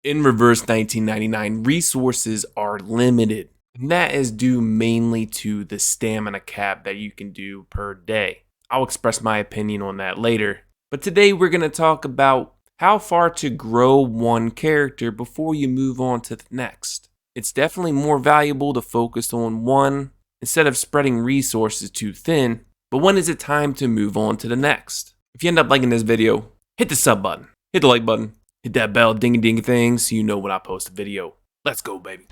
In reverse 1999, resources are limited, and that is due mainly to the stamina cap that you can do per day. I'll express my opinion on that later, but today we're going to talk about how far to grow one character before you move on to the next. It's definitely more valuable to focus on one instead of spreading resources too thin, but when is it time to move on to the next? If you end up liking this video, hit the sub button, hit the like button, hit that bell ding ding thing so you know when I post a video. Let's go, baby.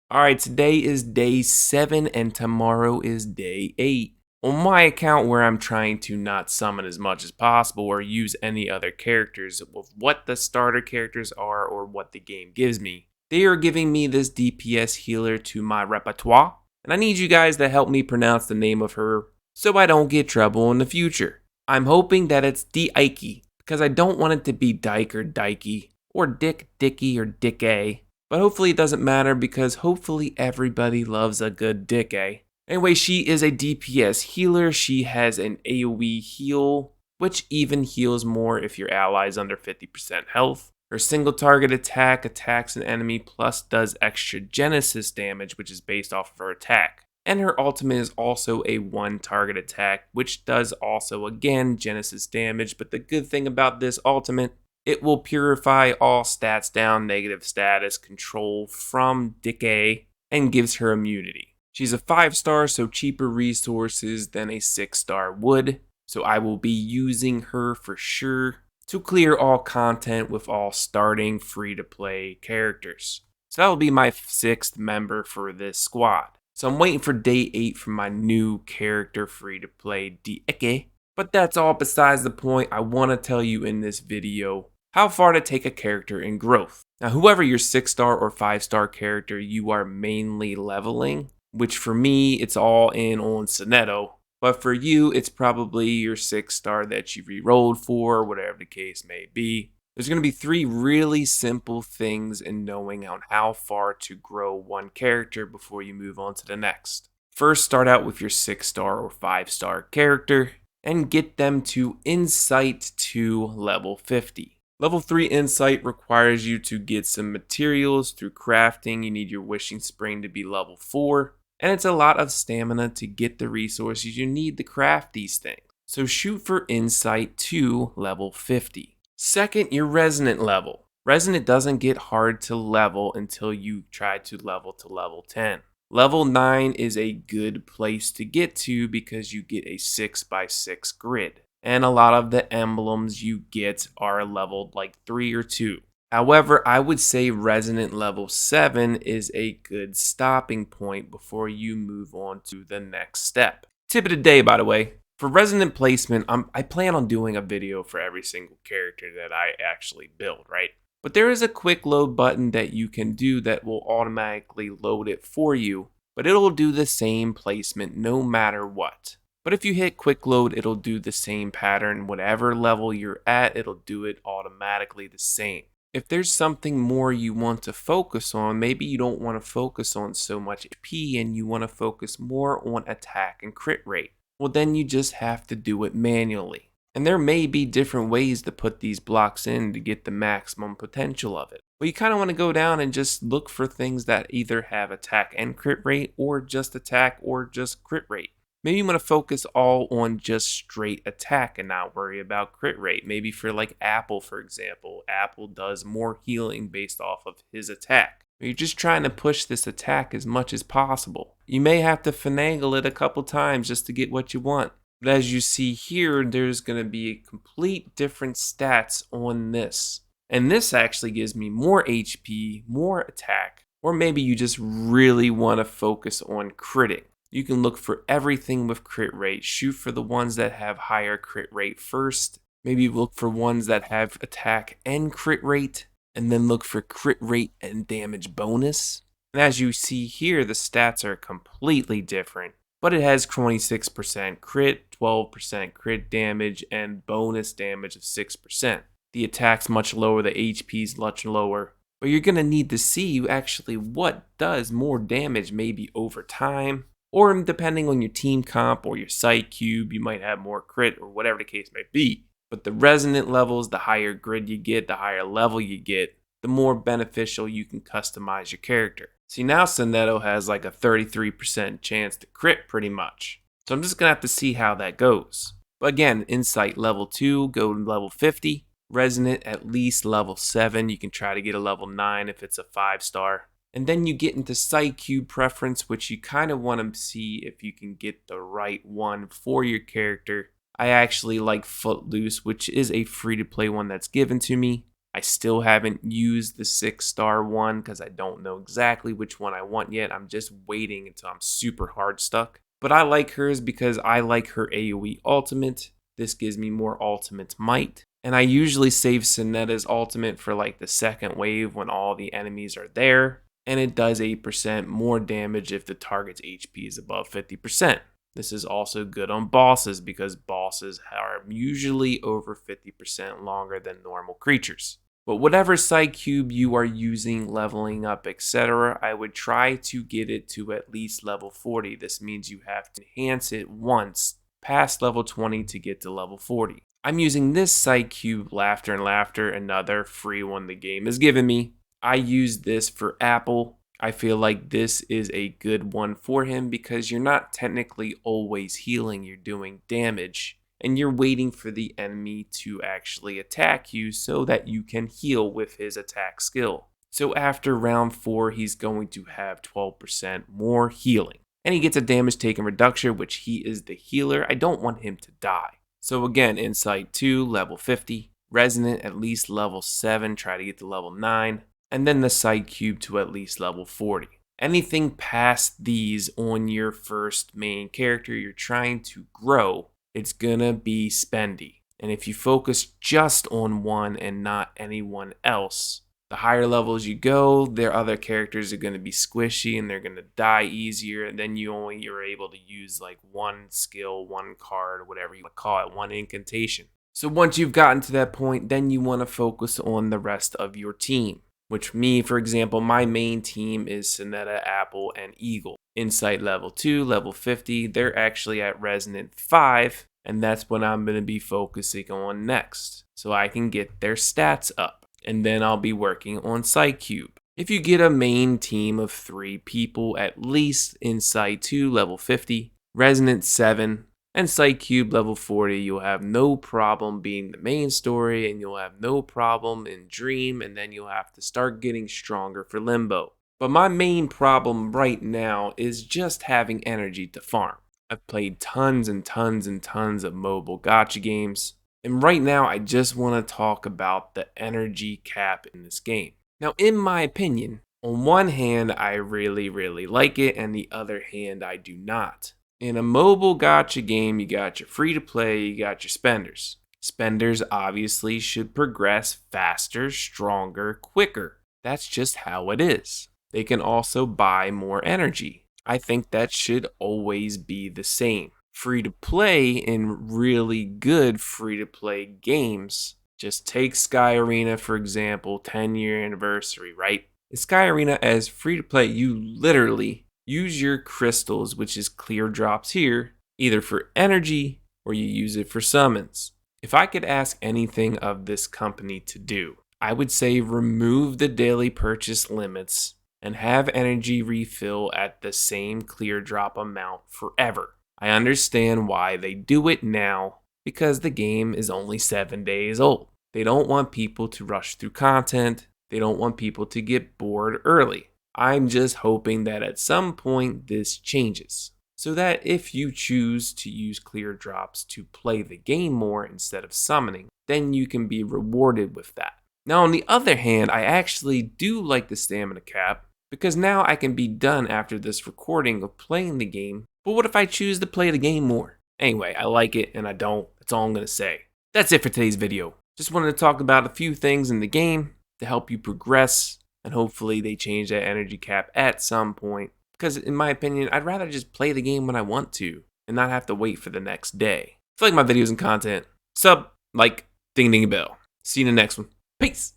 Alright, today is day 7 and tomorrow is day 8. On my account, where I'm trying to not summon as much as possible or use any other characters with what the starter characters are or what the game gives me, they are giving me this DPS healer to my repertoire, and I need you guys to help me pronounce the name of her so I don't get trouble in the future. I'm hoping that it's Dike, because I don't want it to be Dyke or Dikey, or Dick, Dicky, or Dick A. But hopefully it doesn't matter because hopefully everybody loves a good Dick A. Anyway, she is a DPS healer. She has an AoE heal, which even heals more if your ally is under 50% health. Her single target attack attacks an enemy plus does extra Genesis damage, which is based off of her attack. And her ultimate is also a one target attack, which does also again Genesis damage. But the good thing about this ultimate, it will purify all stats down, negative status, control from Decay, and gives her immunity. She's a 5-star, so cheaper resources than a 6-star would. So I will be using her for sure to clear all content with all starting free-to-play characters. So that will be my 6th member for this squad. So I'm waiting for day 8 for my new character free-to-play Dieke. But that's all besides the point. I want to tell you in this video how far to take a character in growth. Now, whoever your 6-star or 5-star character you are mainly leveling, which for me, it's all in on Sonetta, but for you, it's probably your 6-star that you re-rolled for, whatever the case may be. There's going to be 3 really simple things in knowing on how far to grow one character before you move on to the next. First, start out with your 6-star or 5-star character and get them to Insight to level 50. Level 3 Insight requires you to get some materials through crafting. You need your Wishing Spring to be level 4. And it's a lot of stamina to get the resources you need to craft these things. So shoot for Insight to level 50. Second, your Resonant level. Resonant doesn't get hard to level until you try to level 10. Level 9 is a good place to get to because you get a 6x6 grid. And a lot of the emblems you get are leveled like 3 or 2. However, I would say Resonant level 7 is a good stopping point before you move on to the next step. Tip of the day, by the way, for Resonant placement, I plan on doing a video for every single character that I actually build, right? But there is a quick load button that you can do that will automatically load it for you, but it'll do the same placement no matter what. But if you hit quick load, it'll do the same pattern. Whatever level you're at, it'll do it automatically the same. If there's something more you want to focus on, maybe you don't want to focus on so much HP and you want to focus more on attack and crit rate. Well, then you just have to do it manually. And there may be different ways to put these blocks in to get the maximum potential of it. But you kind of want to go down and just look for things that either have attack and crit rate or just attack or just crit rate. Maybe you want to focus all on just straight attack and not worry about crit rate. Maybe for like Apple, for example. Apple does more healing based off of his attack. You're just trying to push this attack as much as possible. You may have to finagle it a couple times just to get what you want. But as you see here, there's going to be complete different stats on this. And this actually gives me more HP, more attack. Or maybe you just really want to focus on critting. You can look for everything with crit rate. Shoot for the ones that have higher crit rate first. Maybe look for ones that have attack and crit rate. And then look for crit rate and damage bonus. And as you see here, the stats are completely different. But it has 26% crit, 12% crit damage, and bonus damage of 6%. The attack's much lower, the HP's much lower. but you're going to need to see actually what does more damage maybe over time, or depending on your team comp or your Psychube, you might have more crit or whatever the case may be. But the resonant levels, the higher grid you get, the higher level you get, the more beneficial you can customize your character. See, now Sonetta has like a 33% chance to crit pretty much. So I'm just going to have to see how that goes. But again, Insight level 2, go to level 50. Resonant at least level 7. You can try to get a level 9 if it's a 5-star. And then you get into Psychube preference, which you kind of want to see if you can get the right one for your character. I actually like Footloose, which is a free-to-play one that's given to me. I still haven't used the 6-star one because I don't know exactly which one I want yet. I'm just waiting until I'm super hard stuck. But I like hers because I like her AoE ultimate. This gives me more ultimate might. And I usually save Sonetta's ultimate for like the second wave when all the enemies are there. And it does 8% more damage if the target's HP is above 50%. This is also good on bosses because bosses are usually over 50% longer than normal creatures. But whatever Psychube you are using, leveling up, etc., I would try to get it to at least level 40. This means you have to enhance it once past level 20 to get to level 40. I'm using this Psychube Laughter and Laughter, another free one the game has given me. I use this for Apple. I feel like this is a good one for him because you're not technically always healing, you're doing damage. And you're waiting for the enemy to actually attack you so that you can heal with his attack skill. So after round 4, he's going to have 12% more healing. And he gets a damage taken reduction, which he is the healer. I don't want him to die. So again, Insight 2, level 50. Resonant at least level 7, try to get to level 9. And then the Psychube to at least level 40. Anything past these on your first main character you're trying to grow, it's gonna be spendy. And if you focus just on one and not anyone else, the higher levels you go, their other characters are gonna be squishy and they're gonna die easier. And then you're able to use like one skill, one card, whatever you want to call it, one incantation. So once you've gotten to that point, then you want to focus on the rest of your team. Which me, for example, my main team is Sonetta, Apple, and Eagle. Insight level 2, level 50, they're actually at Resonant 5, and that's what I'm going to be focusing on next, so I can get their stats up. And then I'll be working on Psychube. If you get a main team of 3 people, at least Insight 2, level 50, Resonant 7, and Psychube level 40, you'll have no problem being the main story, and you'll have no problem in Dream, and then you'll have to start getting stronger for Limbo. But my main problem right now is just having energy to farm. I've played tons and tons and tons of mobile gacha games, and right now I just want to talk about the energy cap in this game. Now, in my opinion, on one hand, I really like it, and the other hand, I do not. In a mobile gacha game, you got your free-to-play, you got your spenders. Spenders obviously should progress faster, stronger, quicker. That's just how it is. They can also buy more energy. I think that should always be the same. Free-to-play in really good free-to-play games. Just take Sky Arena, for example, 10-year anniversary, right? In Sky Arena, as free-to-play, you literally use your crystals, which is clear drops here, either for energy or you use it for summons. If I could ask anything of this company to do, I would say remove the daily purchase limits and have energy refill at the same clear drop amount forever. I understand why they do it now, because the game is only 7 days old. They don't want people to rush through content. They don't want people to get bored early. I'm just hoping that at some point this changes, so that if you choose to use clear drops to play the game more instead of summoning, then you can be rewarded with that. Now, on the other hand, I actually do like the stamina cap, because now I can be done after this recording of playing the game, but what if I choose to play the game more? Anyway, I like it and I don't, that's all I'm going to say. That's it for today's video. Just wanted to talk about a few things in the game to help you progress. And hopefully they change that energy cap at some point. Because in my opinion, I'd rather just play the game when I want to and not have to wait for the next day. If you like my videos and content, sub, like, ding ding bell. See you in the next one. Peace!